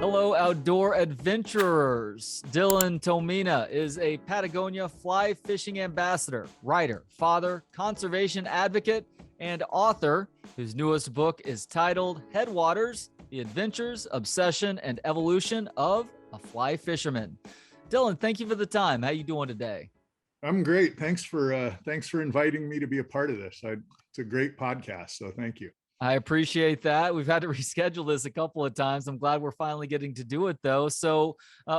Hello, outdoor adventurers. Dylan Tomine is a Patagonia fly fishing ambassador, writer, father, conservation advocate, and author whose newest book is titled Headwaters: The Adventures, Obsession, and Evolution of a Fly Fisherman. Dylan, thank you for the time. How you doing today? I'm great. Thanks for inviting me to be a part of this. It's a great podcast, so thank you. I appreciate that. We've had to reschedule this a couple of times. I'm glad we're finally getting to do it, though. So,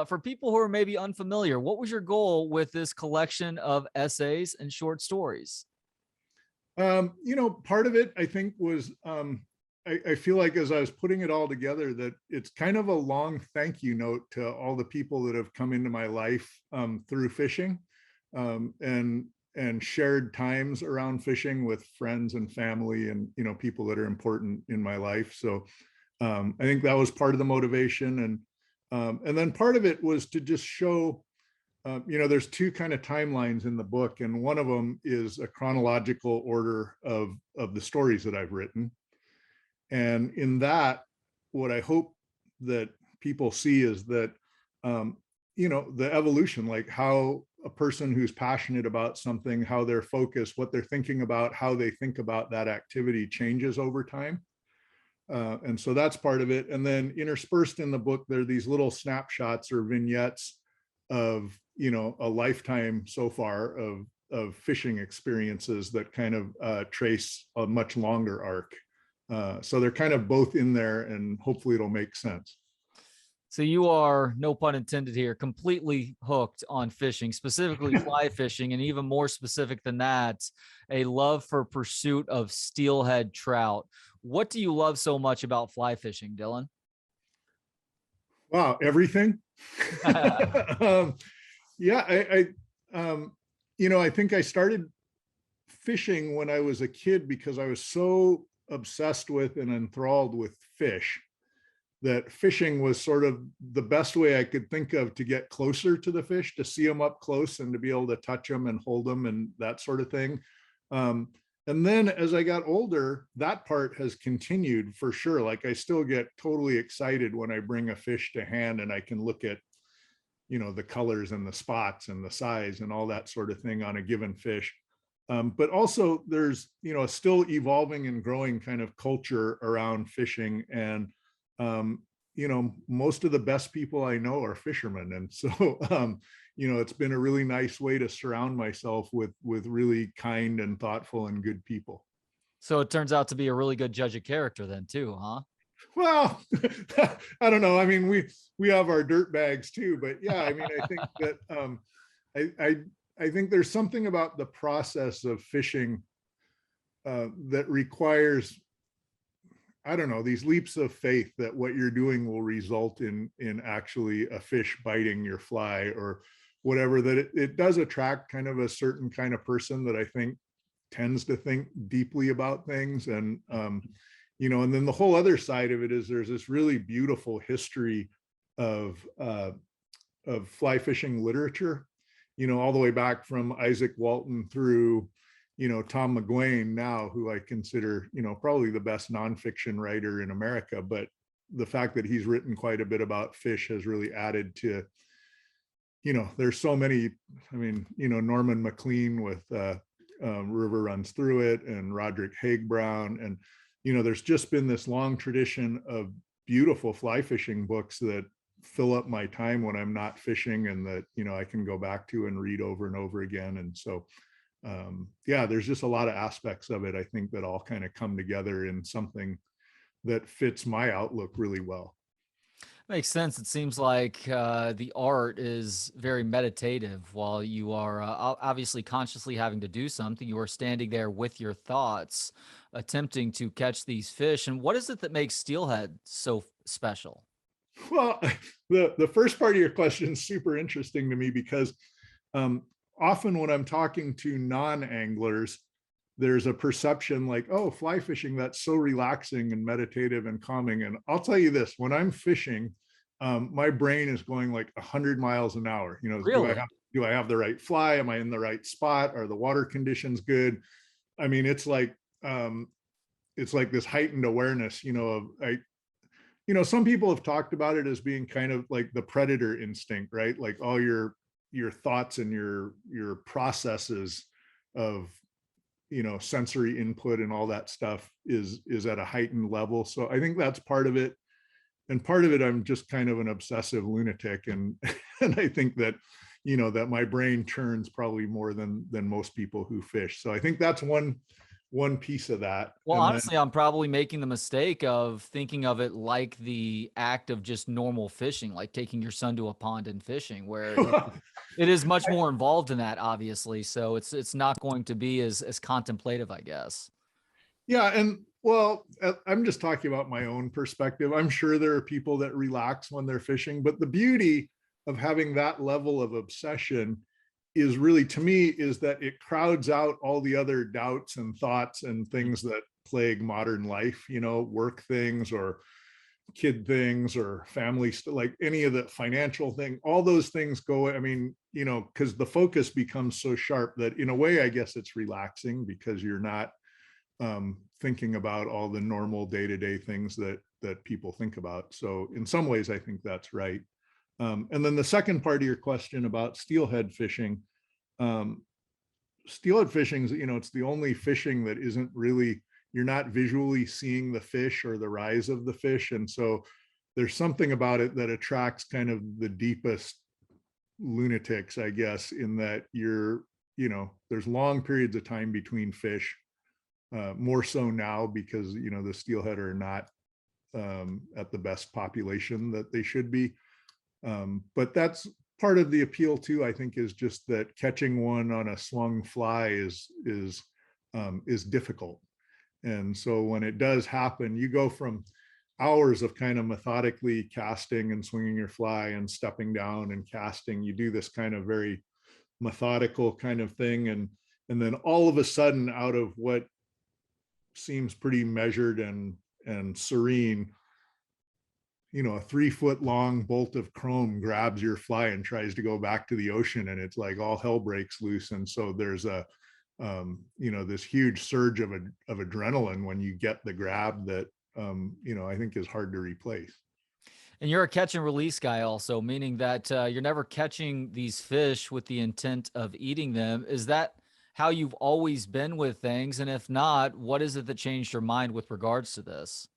for people who are maybe unfamiliar, what was your goal with this collection of essays and short stories? Part of it, I think, was I feel like as I was putting it all together, that it's kind of a long thank you note to all the people that have come into my life through fishing, and shared times around fishing with friends and family and people that are important in my life. So I think that was part of the motivation, and then part of it was to just show there's two kind of timelines in the book, and one of them is a chronological order of the stories that I've written. And in that, what I hope that people see is that the evolution, like how a person who's passionate about something, how they're focused, what they're thinking about, how they think about that activity changes over time. And so that's part of it. And then interspersed in the book, there are these little snapshots or vignettes of, a lifetime so far of fishing experiences that kind of trace a much longer arc. So they're kind of both in there, and hopefully it'll make sense. So you are, no pun intended here, completely hooked on fishing, specifically fly fishing, and even more specific than that, a love for pursuit of steelhead trout. What do you love so much about fly fishing, Dylan? Wow, everything. Yeah, I think I started fishing when I was a kid because I was so obsessed with and enthralled with fish that fishing was sort of the best way I could think of to get closer to the fish, to see them up close and to be able to touch them and hold them and that sort of thing. And then as I got older, that part has continued for sure. Like I still get totally excited when I bring a fish to hand and I can look at, the colors and the spots and the size and all that sort of thing on a given fish. But also there's, a still evolving and growing kind of culture around fishing. And most of the best people I know are fishermen. And so, it's been a really nice way to surround myself with really kind and thoughtful and good people. So it turns out to be a really good judge of character then too, huh? Well, I don't know. I mean, we have our dirt bags too, but yeah, I mean, I think that I think there's something about the process of fishing that requires, I don't know, these leaps of faith that what you're doing will result in actually a fish biting your fly or whatever, that it does attract kind of a certain kind of person that I think tends to think deeply about things. And, and then the whole other side of it is there's this really beautiful history of fly fishing literature, all the way back from Isaac Walton through Tom McGuane now, who I consider, probably the best nonfiction writer in America. But the fact that he's written quite a bit about fish has really added to, there's so many, I mean, Norman MacLean with River Runs Through It, and Roderick Haig Brown. And, there's just been this long tradition of beautiful fly fishing books that fill up my time when I'm not fishing, and that, I can go back to and read over and over again. And so, there's just a lot of aspects of it, I think, that all kind of come together in something that fits my outlook really well. Makes sense. It seems like the art is very meditative. While you are obviously consciously having to do something, you are standing there with your thoughts, attempting to catch these fish. And what is it that makes steelhead so special? Well, the first part of your question is super interesting to me because often when I'm talking to non-anglers, there's a perception like, oh, fly fishing, that's so relaxing and meditative and calming. And I'll tell you this, when I'm fishing, my brain is going like 100 miles an hour. Really? Do I have the right fly? Am I in the right spot? Are the water conditions good? I mean, it's like this heightened awareness, of some people have talked about it as being kind of like the predator instinct, right? Like all your thoughts and your processes of sensory input and all that stuff is at a heightened level. So I think that's part of it. And part of it, I'm just kind of an obsessive lunatic, and and I think that that my brain churns probably more than most people who fish. So I think that's one piece of that. Well, And then honestly, I'm probably making the mistake of thinking of it like the act of just normal fishing, like taking your son to a pond and fishing, where it is much more involved in that, obviously. So it's not going to be as contemplative, I guess. yeah, and well, I'm just talking about my own perspective. I'm sure there are people that relax when they're fishing, but the beauty of having that level of obsession is really, to me, is that it crowds out all the other doubts and thoughts and things that plague modern life, work things or kid things or family like any of the financial thing, all those things go. I mean, because the focus becomes so sharp that in a way, I guess it's relaxing because you're not thinking about all the normal day-to-day things that people think about. So in some ways, I think that's right. And then the second part of your question about steelhead fishing, steelhead fishing is, it's the only fishing that isn't really, you're not visually seeing the fish or the rise of the fish. And so there's something about it that attracts kind of the deepest lunatics, I guess, in that there's long periods of time between fish, more so now because, the steelhead are not at the best population that they should be. But that's part of the appeal too, I think, is just that catching one on a swung fly is difficult. And so when it does happen, you go from hours of kind of methodically casting and swinging your fly and stepping down and casting. You do this kind of very methodical kind of thing. And then all of a sudden, out of what seems pretty measured and serene, a 3-foot long bolt of chrome grabs your fly and tries to go back to the ocean, and it's like all hell breaks loose. And so there's a this huge surge of adrenaline when you get the grab that I think is hard to replace. And you're a catch and release guy also, meaning that you're never catching these fish with the intent of eating them. Is that how you've always been with things? And if not, what is it that changed your mind with regards to this?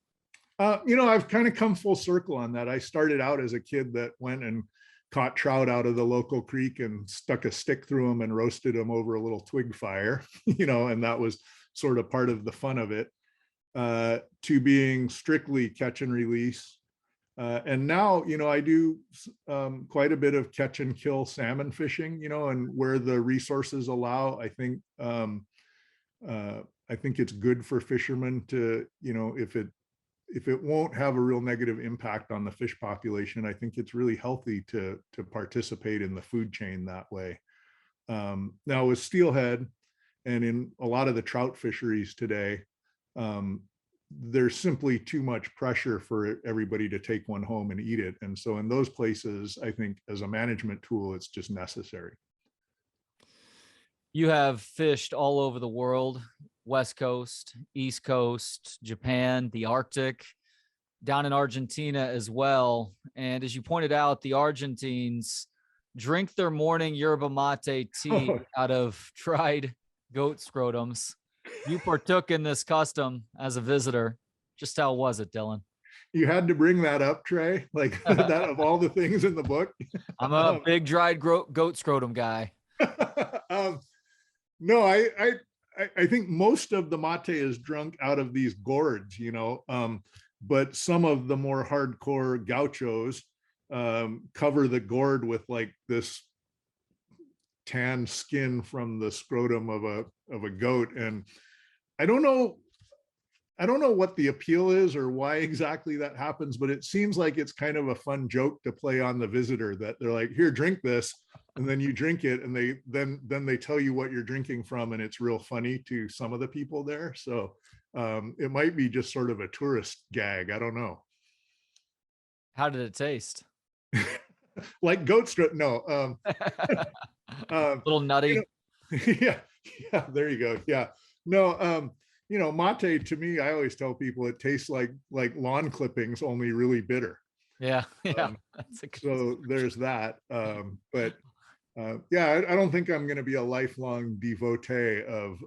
I've kind of come full circle on that. I started out as a kid that went and caught trout out of the local creek and stuck a stick through them and roasted them over a little twig fire, and that was sort of part of the fun of it, to being strictly catch and release. And now, I do quite a bit of catch and kill salmon fishing, and where the resources allow. I think it's good for fishermen to, if it won't have a real negative impact on the fish population, I think it's really healthy to participate in the food chain that way. Now with steelhead and in a lot of the trout fisheries today, there's simply too much pressure for everybody to take one home and eat it. And so in those places, I think as a management tool, it's just necessary. You have fished all over the world, West Coast, East Coast, Japan, the Arctic, down in Argentina as well. And as you pointed out, the Argentines drink their morning yerba mate tea out of dried goat scrotums. You partook in this custom as a visitor. Just how was it, Dylan? You had to bring that up, Trey, like that of all the things in the book. I'm a big dried goat scrotum guy. No, I think most of the mate is drunk out of these gourds, but some of the more hardcore gauchos cover the gourd with like this tan skin from the scrotum of a goat. And I don't know what the appeal is or why exactly that happens, but it seems like it's kind of a fun joke to play on the visitor, that they're like, here, drink this. And then you drink it, and then they tell you what you're drinking from, and it's real funny to some of the people there. So it might be just sort of a tourist gag. I don't know. How did it taste? Like goat strip? No. A little nutty. Yeah, there you go. Yeah, no. mate to me, I always tell people it tastes like lawn clippings, only really bitter. Yeah, yeah, Um, that's a good so there's description. that. But yeah, I don't think I'm going to be a lifelong devotee of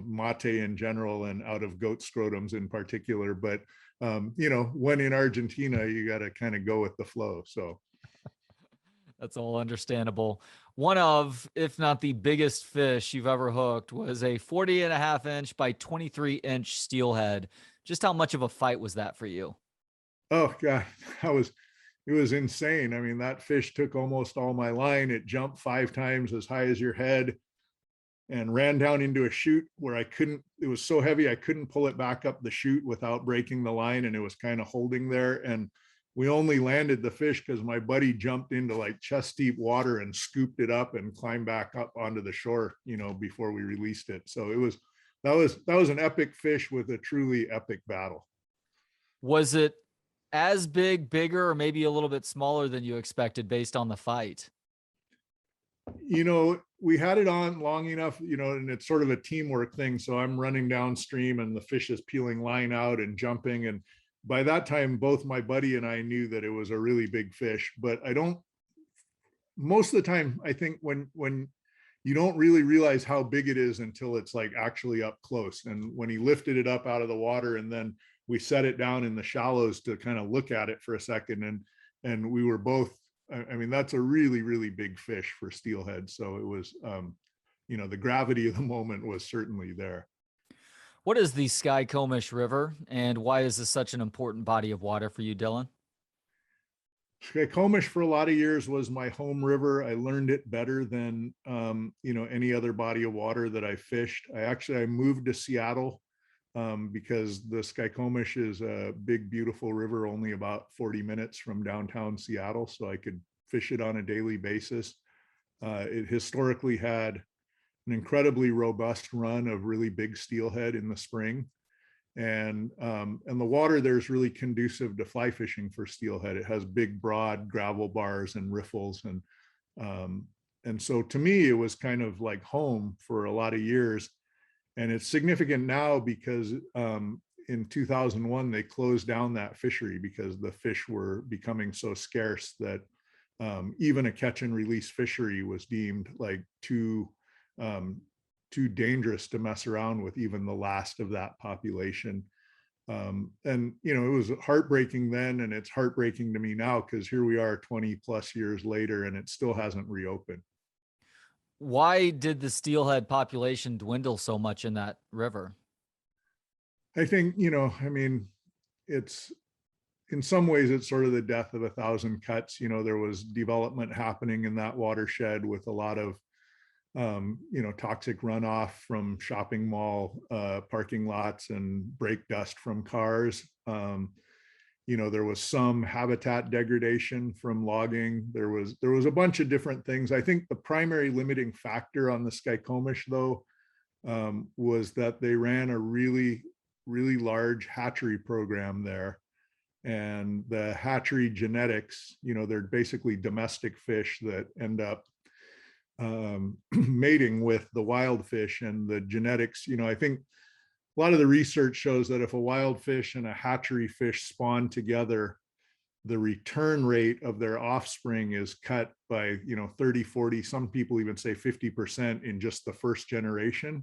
mate in general and out of goat scrotums in particular. But when in Argentina, you got to kind of go with the flow. So That's all understandable. One of, if not the biggest fish you've ever hooked was a 40.5 inch by 23-inch steelhead. Just how much of a fight was that for you? oh god, it was insane. I mean, that fish took almost all my line. It jumped 5 times as high as your head and ran down into a chute where it was so heavy, I couldn't pull it back up the chute without breaking the line. And it was kind of holding there. And we only landed the fish because my buddy jumped into like chest deep water and scooped it up and climbed back up onto the shore, before we released it. So that was an epic fish with a truly epic battle. Was it as big, bigger, or maybe a little bit smaller than you expected based on the fight? We had it on long enough, and it's sort of a teamwork thing. So I'm running downstream and the fish is peeling line out and jumping. And by that time, both my buddy and I knew that it was a really big fish. But most of the time, I think when you don't really realize how big it is until it's like actually up close. And when he lifted it up out of the water and then we set it down in the shallows to kind of look at it for a second, and we were both, I mean, that's a really, really big fish for steelhead. So it was, the gravity of the moment was certainly there. What is the Skykomish River, and why is this such an important body of water for you, Dylan? Skykomish for a lot of years was my home river. I learned it better than any other body of water that I fished. I moved to Seattle because the Skykomish is a big, beautiful river, only about 40 minutes from downtown Seattle, so I could fish it on a daily basis. It historically had an incredibly robust run of really big steelhead in the spring. And the water there is really conducive to fly fishing for steelhead. It has big, broad gravel bars and riffles, and so to me, it was kind of like home for a lot of years. And it's significant now because in 2001 they closed down that fishery because the fish were becoming so scarce that even a catch and release fishery was deemed like too dangerous to mess around with even the last of that population. And it was heartbreaking then, and it's heartbreaking to me now because here we are 20 plus years later and it still hasn't reopened. Why did the steelhead population dwindle so much in that river? I think, I mean, it's in some ways it's sort of the death of a thousand cuts. There was development happening in that watershed with a lot of toxic runoff from shopping mall parking lots and brake dust from cars. There was some habitat degradation from logging. There was a bunch of different things. I think the primary limiting factor on the Skykomish, though, was that they ran a really, really large hatchery program there. And the hatchery genetics, they're basically domestic fish that end up mating with the wild fish, and the genetics, I think a lot of the research shows that if a wild fish and a hatchery fish spawn together, the return rate of their offspring is cut by 30, 40, some people even say 50% in just the first generation,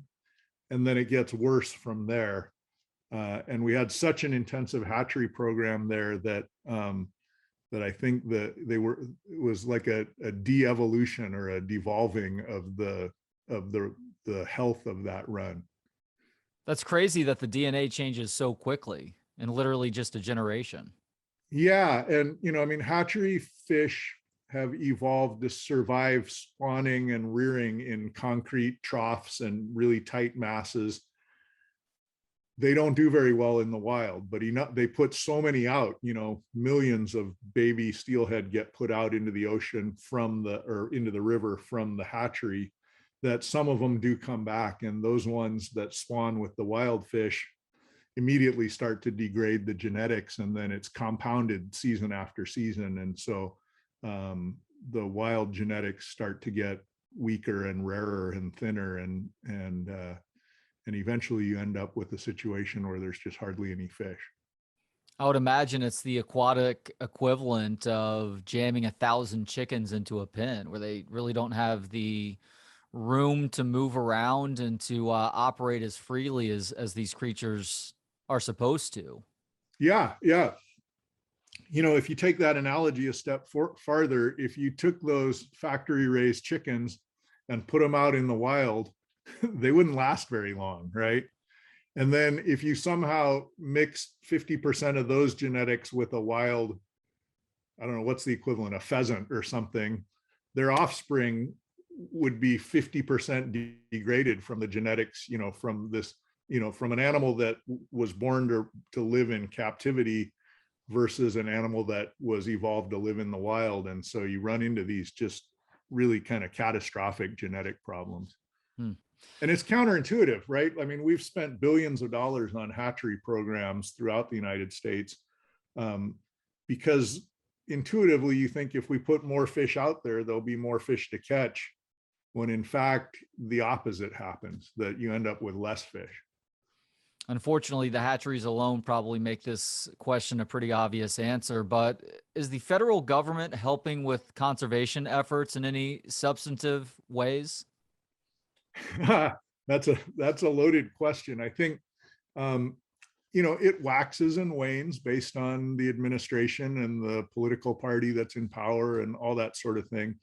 and then it gets worse from there. And we had such an intensive hatchery program there that I think that it was like a de-evolution or a devolving of the health of that run. That's crazy that the DNA changes so quickly in literally just a generation. Yeah. And, I mean, hatchery fish have evolved to survive spawning and rearing in concrete troughs and really tight masses. They don't do very well in the wild, but they put so many out, millions of baby steelhead get put out into the ocean or into the river from the hatchery, that some of them do come back. And those ones that spawn with the wild fish immediately start to degrade the genetics, and then it's compounded season after season. And so the wild genetics start to get weaker and rarer and thinner, and And eventually you end up with a situation where there's just hardly any fish. I would imagine it's the aquatic equivalent of jamming 1,000 chickens into a pen where they really don't have the room to move around and to operate as freely as these creatures are supposed to. Yeah, yeah. If you take that analogy a step farther, if you took those factory raised chickens and put them out in the wild, they wouldn't last very long, right? And then if you somehow mix 50% of those genetics with a wild, I don't know, what's the equivalent, a pheasant or something, their offspring would be 50% degraded from the genetics, from this, from an animal that was born to live in captivity versus an animal that was evolved to live in the wild. And so you run into these just really kind of catastrophic genetic problems. And it's counterintuitive, right? I mean, we've spent billions of dollars on hatchery programs throughout the United States because intuitively you think if we put more fish out there, there'll be more fish to catch, when in fact the opposite happens, that you end up with less fish. Unfortunately, the hatcheries alone probably make this question a pretty obvious answer, but is the federal government helping with conservation efforts in any substantive ways? That's a loaded question. I think it waxes and wanes based on the administration and the political party that's in power and all that sort of thing.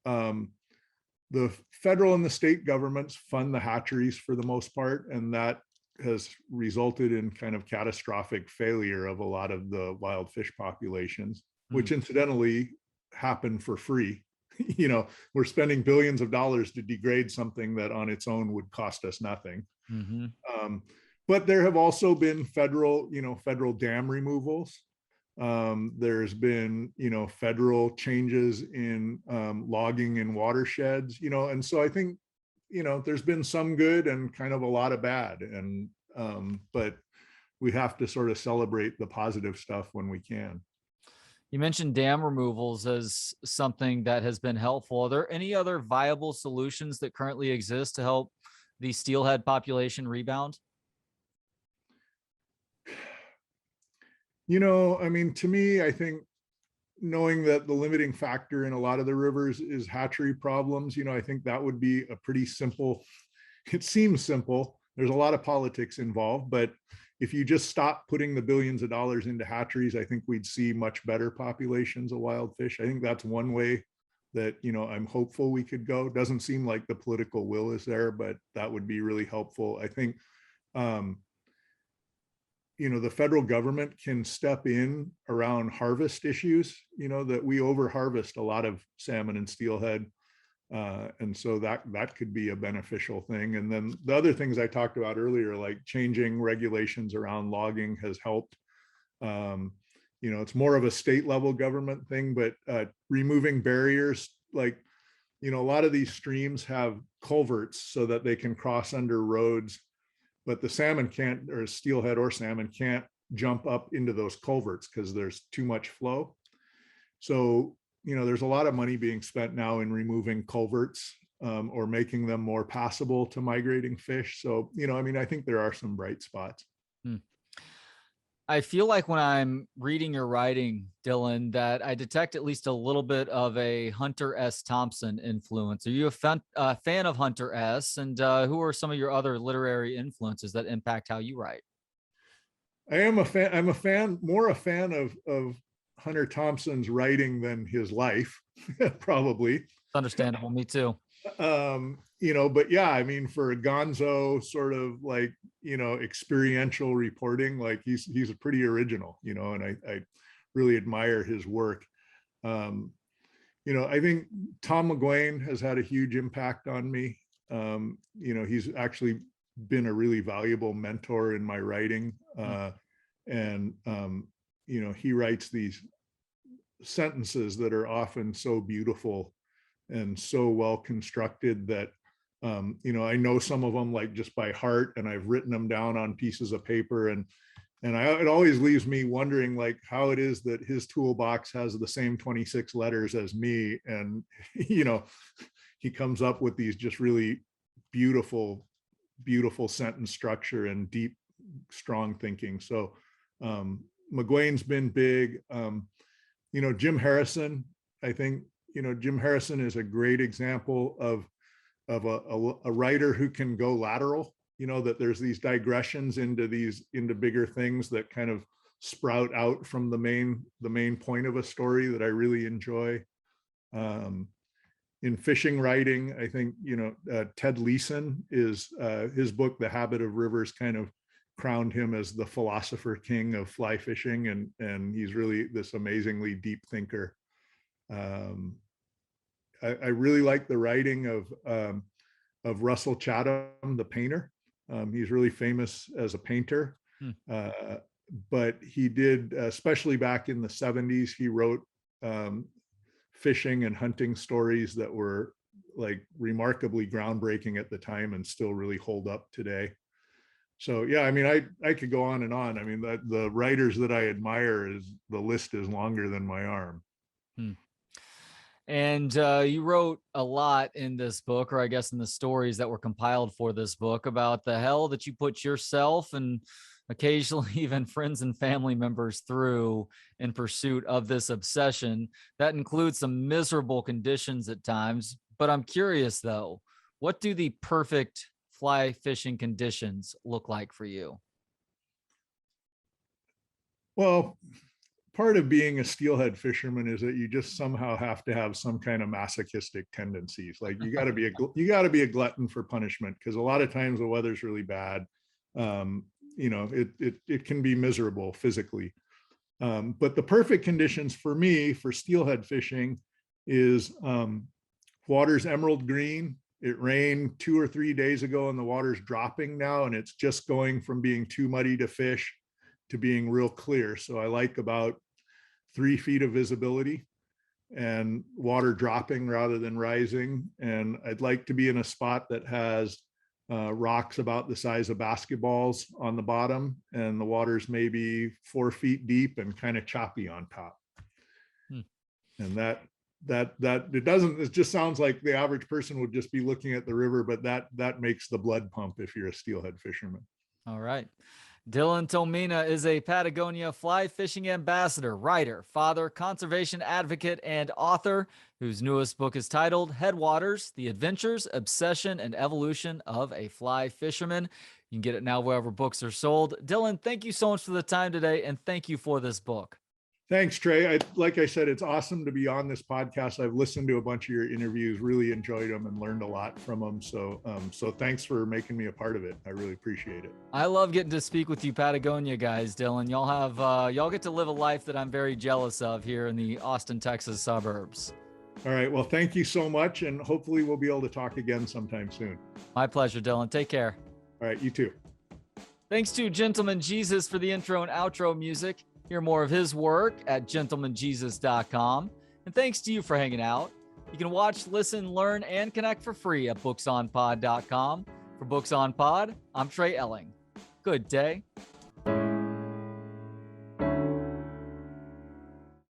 The federal and the state governments fund the hatcheries for the most part, and that has resulted in kind of catastrophic failure of a lot of the wild fish populations, which incidentally happen for free. We're spending billions of dollars to degrade something that on its own would cost us nothing. But there have also been federal dam removals. There's been, federal changes in logging in watersheds, and so I think, there's been some good and kind of a lot of bad. And, but we have to sort of celebrate the positive stuff when we can. You mentioned dam removals as something that has been helpful. Are there any other viable solutions that currently exist to help the steelhead population rebound? I mean, to me, I think knowing that the limiting factor in a lot of the rivers is hatchery problems, I think that would be a pretty simple, it seems simple. There's a lot of politics involved, but if you just stop putting the billions of dollars into hatcheries, I think we'd see much better populations of wild fish. I think that's one way that, I'm hopeful we could go. Doesn't seem like the political will is there, but that would be really helpful. I think, the federal government can step in around harvest issues, that we over harvest a lot of salmon and steelhead. And so that could be a beneficial thing. And then the other things I talked about earlier, like changing regulations around logging, has helped. It's more of a state level government thing, but removing barriers, like, a lot of these streams have culverts so that they can cross under roads, but the salmon can't, or steelhead or salmon can't jump up into those culverts because there's too much flow. So, there's a lot of money being spent now in removing culverts or making them more passable to migrating fish. So, I think there are some bright spots. I feel like when I'm reading your writing, Dylan, that I detect at least a little bit of a Hunter S. Thompson influence. Are you a fan of Hunter S.? And who are some of your other literary influences that impact how you write? I am a fan. I'm more a fan of Hunter Thompson's writing than his life, probably. It's understandable. Me too. But yeah, I mean, for a gonzo sort of like, experiential reporting, like he's a pretty original, and I really admire his work. I think Tom McGuane has had a huge impact on me. He's actually been a really valuable mentor in my writing. And he writes these sentences that are often so beautiful and so well constructed that I know some of them like just by heart, and I've written them down on pieces of paper, and it always leaves me wondering like how it is that his toolbox has the same 26 letters as me, and he comes up with these just really beautiful beautiful sentence structure and deep, strong thinking. So McGuane's been big. Jim Harrison, I think, Jim Harrison is a great example of a writer who can go lateral, that there's these digressions into bigger things that kind of sprout out from the main point of a story that I really enjoy. In fishing writing, I think, Ted Leeson is his book, The Habit of Rivers, kind of crowned him as the philosopher king of fly fishing. And he's really this amazingly deep thinker. I really like the writing of Russell Chatham, the painter. He's really famous as a painter. But he did, especially back in the 70s, he wrote fishing and hunting stories that were like remarkably groundbreaking at the time and still really hold up today. So yeah, I mean, I could go on and on. I mean, the writers that I admire, the list is longer than my arm. And you wrote a lot in this book, or I guess in the stories that were compiled for this book, about the hell that you put yourself and occasionally even friends and family members through in pursuit of this obsession. That includes some miserable conditions at times. But I'm curious, though, what do the perfect fly fishing conditions look like for you? Well, part of being a steelhead fisherman is that you just somehow have to have some kind of masochistic tendencies. Like you got to be a glutton for punishment, because a lot of times the weather's really bad. It can be miserable physically. But the perfect conditions for me for steelhead fishing is water's emerald green. It rained 2 or 3 days ago and the water's dropping now, and it's just going from being too muddy to fish to being real clear. So I like about 3 feet of visibility and water dropping rather than rising. And I'd like to be in a spot that has rocks about the size of basketballs on the bottom, and the water's maybe 4 feet deep and kind of choppy on top. And it just sounds like the average person would just be looking at the river, but that makes the blood pump if you're a steelhead fisherman. All right. Dylan Tomine is a Patagonia fly fishing ambassador, writer, father, conservation advocate, and author, whose newest book is titled Headwaters: The Adventures, Obsession, and Evolution of a Fly Fisherman. You can get it now wherever books are sold. Dylan, thank you so much for the time today, and thank you for this book. Thanks, Trey. Like I said, it's awesome to be on this podcast. I've listened to a bunch of your interviews, really enjoyed them and learned a lot from them. So thanks for making me a part of it. I really appreciate it. I love getting to speak with you Patagonia guys, Dylan. Y'all get to live a life that I'm very jealous of here in the Austin, Texas suburbs. All right. Well, thank you so much. And hopefully we'll be able to talk again sometime soon. My pleasure, Dylan. Take care. All right. You too. Thanks to Gentleman Jesus for the intro and outro music. Hear more of his work at gentlemanjesus.com. And thanks to you for hanging out. You can watch, listen, learn, and connect for free at booksonpod.com. For Books on Pod, I'm Trey Elling. Good day.